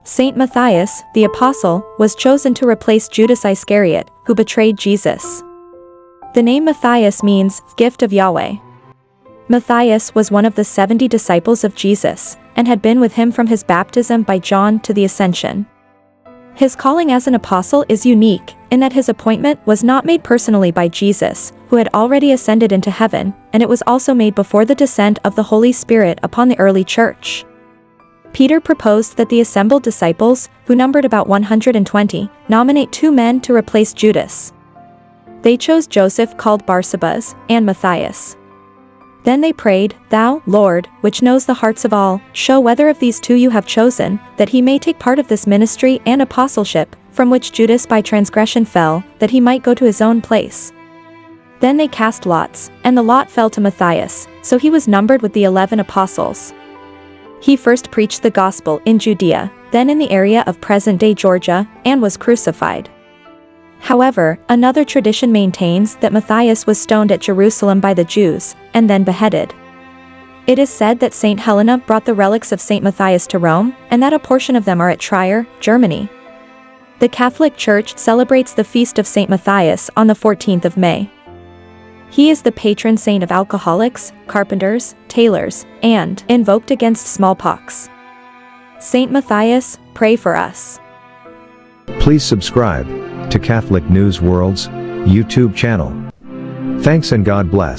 Saint Matthias, the apostle, was chosen to replace Judas Iscariot, who betrayed Jesus. The name Matthias means, gift of Yahweh. Matthias was one of the 70 disciples of Jesus, and had been with him from his baptism by John to the Ascension. His calling as an apostle is unique, in that his appointment was not made personally by Jesus, who had already ascended into heaven, and it was also made before the descent of the Holy Spirit upon the early church. Peter proposed that the assembled disciples, who numbered about 120, nominate 2 men to replace Judas. They chose Joseph called Barsabas, and Matthias. Then they prayed, "Thou, Lord, which knows the hearts of all, show whether of these 2 you have chosen, that he may take part of this ministry and apostleship, from which Judas by transgression fell, that he might go to his own place." Then they cast lots, and the lot fell to Matthias, so he was numbered with the 11 apostles. He first preached the gospel in Judea, then in the area of present-day Georgia, and was crucified. However, another tradition maintains that Matthias was stoned at Jerusalem by the Jews, and then beheaded. It is said that Saint Helena brought the relics of Saint Matthias to Rome, and that a portion of them are at Trier, Germany. The Catholic Church celebrates the feast of Saint Matthias on the 14th of May. He is the patron saint of alcoholics, carpenters, tailors, and invoked against smallpox. Saint Matthias, pray for us. Please subscribe to Catholic News World's YouTube channel. Thanks and God bless.